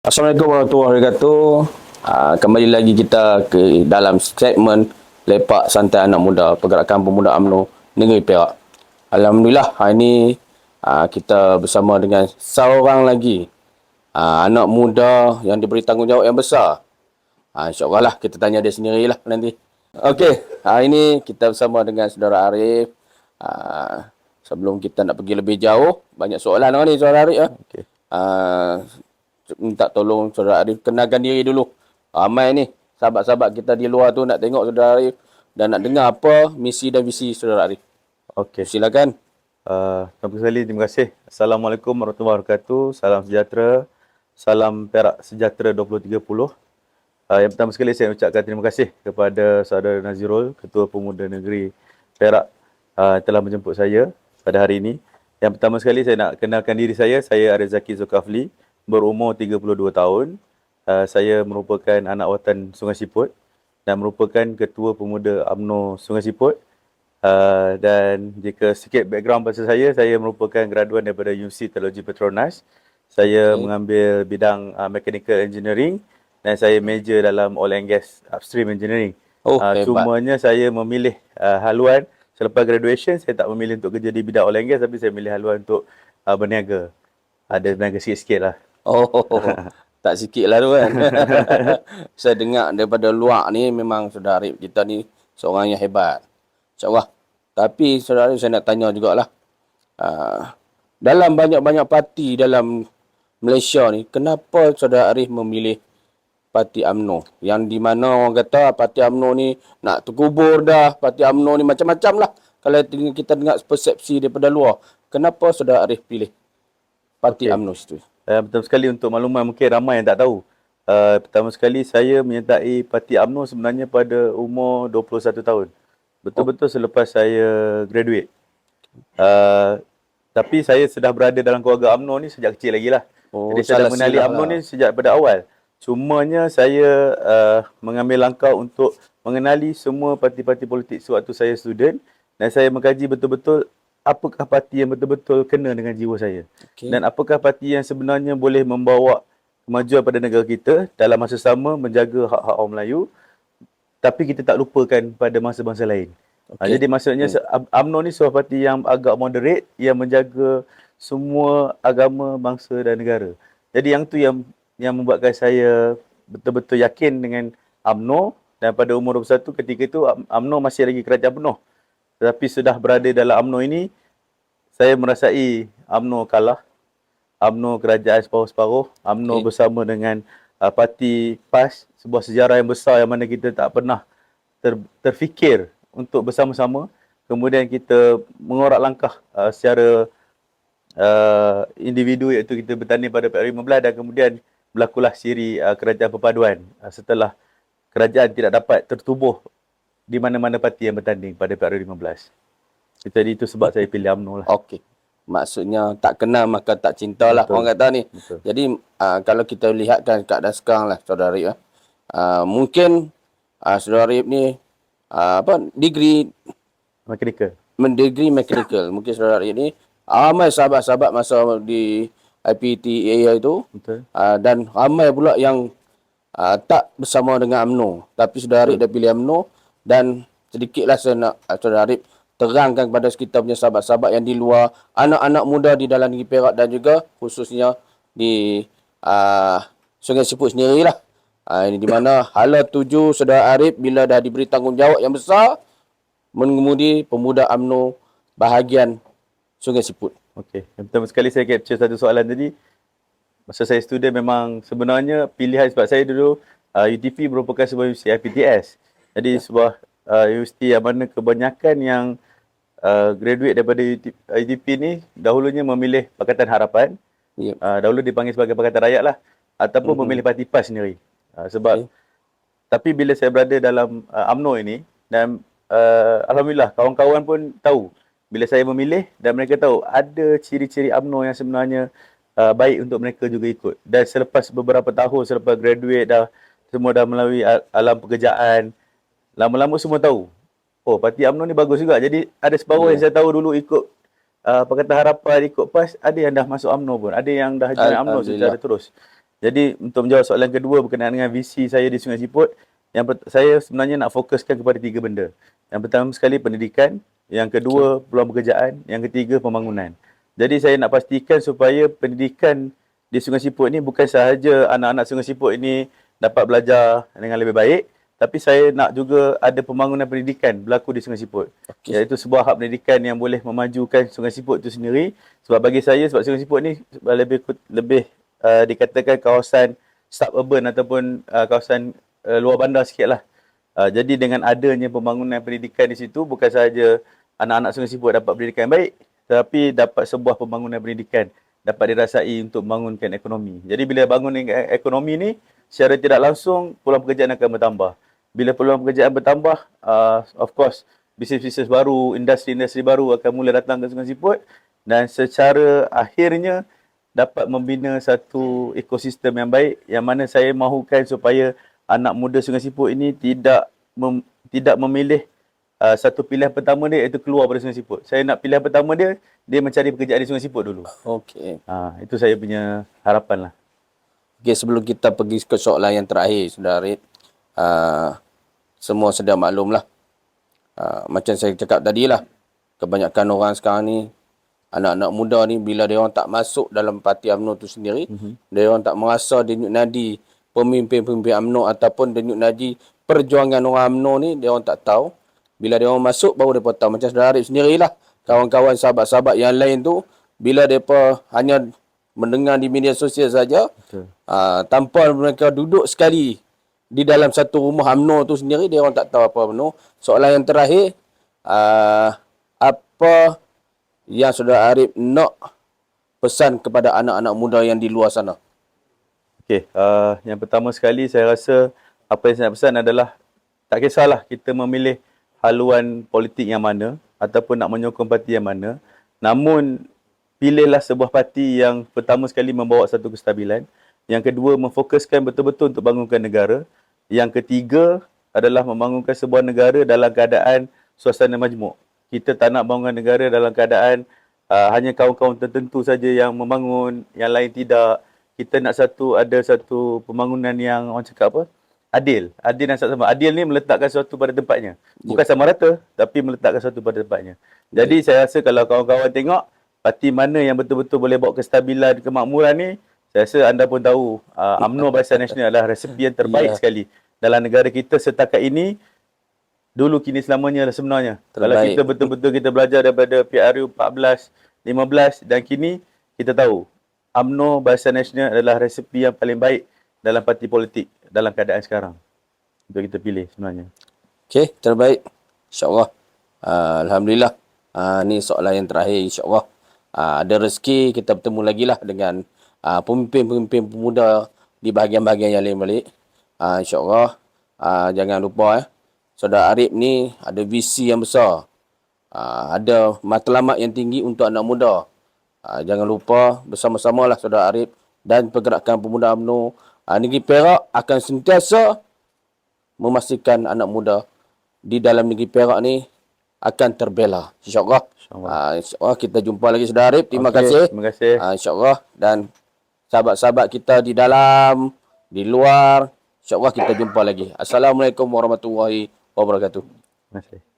Assalamualaikum warahmatullahi wabarakatuh. Kembali lagi kita ke dalam segmen Lepak Santai Anak Muda Pergerakan Pemuda UMNO Negeri Perak. Alhamdulillah, hari ini kita bersama dengan seorang lagi anak muda yang diberi tanggungjawab yang besar. InsyaAllah lah kita tanya dia sendirilah nanti. Okey, hari ini kita bersama dengan saudara Arif. Sebelum kita nak pergi lebih jauh, banyak soalan ni saudara Arif. Okey. Minta tolong saudara Arif kenalkan diri dulu. Ramai ni sahabat-sahabat kita di luar tu nak tengok saudara Arif dan nak dengar apa misi dan visi saudara Arif. Okey. Silakan. Terima kasih. Assalamualaikum warahmatullahi wabarakatuh. Salam sejahtera. Salam Perak Sejahtera 2030. Yang pertama sekali saya ucapkan terima kasih kepada saudara Nazirul, Ketua Pemuda Negeri Perak, telah menjemput saya pada hari ini. Yang pertama sekali saya nak kenalkan diri saya. Saya Arif Zaki Zulkafli, berumur 32 tahun. Saya merupakan anak watan Sungai Siput dan merupakan Ketua Pemuda UMNO Sungai Siput. Dan jika sikit background pasal saya merupakan graduan daripada Universiti Teknologi Petronas. Saya mengambil bidang Mechanical Engineering dan saya major dalam Oil and Gas Upstream Engineering. Cumanya saya memilih haluan selepas graduation. Saya tak memilih untuk kerja di bidang Oil and Gas, tapi saya memilih haluan untuk berniaga. Ada berniaga sikit-sikit lah. Tak sikit lah tu kan. Saya dengar daripada luar ni memang saudara Arif kita ni seorang yang hebat. InsyaAllah. Tapi saudara Arif saya nak tanya jugalah. Dalam banyak-banyak parti dalam Malaysia ni, kenapa saudara Arif memilih parti UMNO? Yang di mana orang kata parti UMNO ni nak terkubur dah. Parti UMNO ni macam-macam lah. Kalau kita dengar persepsi daripada luar. Kenapa saudara Arif pilih parti UMNO situ? Betul sekali. Untuk makluman mungkin ramai yang tak tahu. Pertama sekali saya menyertai parti UMNO sebenarnya pada umur 21 tahun. Betul-betul selepas saya graduate. Tapi saya sudah berada dalam keluarga UMNO ni sejak kecil lagi lah. Jadi saya dah mengenali UMNO ni sejak pada awal. Cumanya saya mengambil langkah untuk mengenali semua parti-parti politik sewaktu saya student. Dan saya mengkaji betul-betul apakah parti yang betul-betul kena dengan jiwa saya. Dan apakah parti yang sebenarnya boleh membawa kemajuan pada negara kita dalam masa sama menjaga hak-hak orang Melayu, tapi kita tak lupakan pada bangsa-bangsa lain. Jadi maksudnya UMNO ni sebuah parti yang agak moderate, yang menjaga semua agama, bangsa dan negara. Jadi yang tu yang membuatkan saya betul-betul yakin dengan UMNO. Dan pada umur 21 ketika itu UMNO masih lagi kerajaan penuh. Tetapi sudah berada dalam UMNO ini, saya merasai UMNO kalah. UMNO kerajaan separuh-separuh. UMNO bersama dengan parti PAS, sebuah sejarah yang besar yang mana kita tak pernah terfikir untuk bersama-sama. Kemudian kita mengorak langkah secara individu, iaitu kita bertanding pada PRU15 dan kemudian berlakulah siri kerajaan perpaduan setelah kerajaan tidak dapat tertubuh di mana-mana parti yang bertanding pada PRU15. Jadi itu sebab saya pilih UMNO lah. Okey. Maksudnya tak kenal maka tak cinta lah orang kata ni. Betul. Jadi kalau kita lihatkan keadaan sekarang lah saudara Arif. Mungkin saudara Arif ni degree mechanical. Mungkin saudara Arif ni ramai sahabat-sahabat masa di IPTA itu. Betul. Dan ramai pula yang tak bersama dengan UMNO. Tapi saudara Arif dah pilih UMNO. Dan sedikitlah saya nak saudara Arif terangkan kepada kita punya sahabat-sahabat yang di luar, anak-anak muda di dalam negeri Perak dan juga khususnya di Sungai Siput sendirilah. Ini di mana hala tuju saudara Arif bila dah diberi tanggungjawab yang besar mengemudi pemuda UMNO bahagian Sungai Siput. Okey, yang pertama sekali saya capture satu soalan tadi. Masa saya student memang sebenarnya pilihan sebab saya dulu UTP merupakan sebuah universiti IPTS. Jadi sebuah universiti yang mana kebanyakan yang graduate daripada UTP ni dahulunya memilih Pakatan Harapan. Dahulu dipanggil sebagai Pakatan Rakyat lah. Ataupun memilih parti PAS sendiri. Tapi bila saya berada dalam UMNO ini dan alhamdulillah kawan-kawan pun tahu bila saya memilih dan mereka tahu ada ciri-ciri UMNO yang sebenarnya baik untuk mereka juga ikut. Dan selepas beberapa tahun selepas graduate semua dah melalui alam pekerjaan, lama-lama semua tahu. Oh, parti UMNO ni bagus juga. Jadi ada separuh yang saya tahu dulu ikut Pakatan Harapan, ikut PAS, ada yang dah masuk UMNO pun. Ada yang dah join UMNO secara terus. Jadi untuk menjawab soalan kedua berkenaan dengan visi saya di Sungai Siput, saya sebenarnya nak fokuskan kepada 3 benda. Yang pertama sekali pendidikan, yang kedua peluang pekerjaan, yang ketiga pembangunan. Jadi saya nak pastikan supaya pendidikan di Sungai Siput ni bukan sahaja anak-anak Sungai Siput ini dapat belajar dengan lebih baik, tapi saya nak juga ada pembangunan pendidikan berlaku di Sungai Siput. Iaitu sebuah hub pendidikan yang boleh memajukan Sungai Siput itu sendiri. Sebab bagi saya, sebab Sungai Siput ni lebih dikatakan kawasan suburban ataupun kawasan luar bandar sikit lah. Jadi dengan adanya pembangunan pendidikan di situ, bukan sahaja anak-anak Sungai Siput dapat pendidikan yang baik, tetapi dapat sebuah pembangunan pendidikan dapat dirasai untuk membangunkan ekonomi. Jadi bila bangun ekonomi ni, secara tidak langsung peluang pekerjaan akan bertambah. Bila peluang pekerjaan bertambah, of course, bisnes-bisnes baru, industri-industri baru akan mula datang ke Sungai Siput dan secara akhirnya dapat membina satu ekosistem yang baik yang mana saya mahukan supaya anak muda Sungai Siput ini tidak memilih satu pilihan pertama dia iaitu keluar dari Sungai Siput. Saya nak pilihan pertama dia mencari pekerjaan di Sungai Siput dulu. Okey. Itu saya punya harapan lah. Okey, sebelum kita pergi ke soalan yang terakhir, Saudara Arif, semua sedia maklum lah. Macam saya cakap tadi lah, kebanyakan orang sekarang ni, anak-anak muda ni, bila dia orang tak masuk dalam parti UMNO tu sendiri, dia orang tak merasa denyut nadi pemimpin-pemimpin UMNO ataupun denyut nadi perjuangan orang UMNO ni, dia orang tak tahu. Bila dia orang masuk, baru dia tahu. Macam Saudara Arif sendirilah, kawan-kawan sahabat-sahabat yang lain tu, bila mereka hanya mendengar di media sosial saja, tanpa mereka duduk sekali di dalam satu rumah UMNO tu sendiri, dia orang tak tahu apa UMNO. Soalan yang terakhir, apa yang Saudara Arif nak pesan kepada anak-anak muda yang di luar sana? Okey, yang pertama sekali saya rasa apa yang saya nak pesan adalah tak kisahlah kita memilih haluan politik yang mana ataupun nak menyokong parti yang mana, namun pilihlah sebuah parti yang pertama sekali membawa satu kestabilan, yang kedua memfokuskan betul-betul untuk bangunkan negara, yang ketiga adalah membangunkan sebuah negara dalam keadaan suasana majmuk. Kita tak nak bangunkan negara dalam keadaan hanya kawan-kawan tertentu saja yang membangun, yang lain tidak. Kita nak ada satu pembangunan yang orang cakap apa? Adil. Adil dan sama. Adil ni meletakkan sesuatu pada tempatnya. Bukan sama rata, tapi meletakkan sesuatu pada tempatnya. Jadi saya rasa kalau kawan-kawan tengok parti mana yang betul-betul boleh bawa kestabilan, kemakmuran ni, saya rasa anda pun tahu UMNO Barisan Nasional adalah resepi yang terbaik sekali dalam negara kita setakat ini. Dulu kini selamanya lah sebenarnya. Terbaik. Kalau kita betul-betul kita belajar daripada PRU 14, 15 dan kini, kita tahu UMNO Barisan Nasional adalah resepi yang paling baik dalam parti politik dalam keadaan sekarang untuk kita pilih sebenarnya. Okey, terbaik. InsyaAllah. Alhamdulillah. Ni soalan yang terakhir, insyaAllah. Ada rezeki kita bertemu lagi lah dengan pemimpin-pemimpin pemuda di bahagian-bahagian yang lain balik. InsyaAllah. Jangan lupa Saudara Arif ni ada visi yang besar. Ada matlamat yang tinggi untuk anak muda. Jangan lupa bersama-samalah Saudara Arif dan pergerakan pemuda UMNO negeri Perak akan sentiasa memastikan anak muda di dalam negeri Perak ni akan terbela. InsyaAllah. InsyaAllah kita jumpa lagi Saudara Arif. Terima kasih. Terima kasih. InsyaAllah. Dan sahabat-sahabat kita di dalam, di luar, InsyaAllah kita jumpa lagi. Assalamualaikum warahmatullahi wabarakatuh. Terima kasih.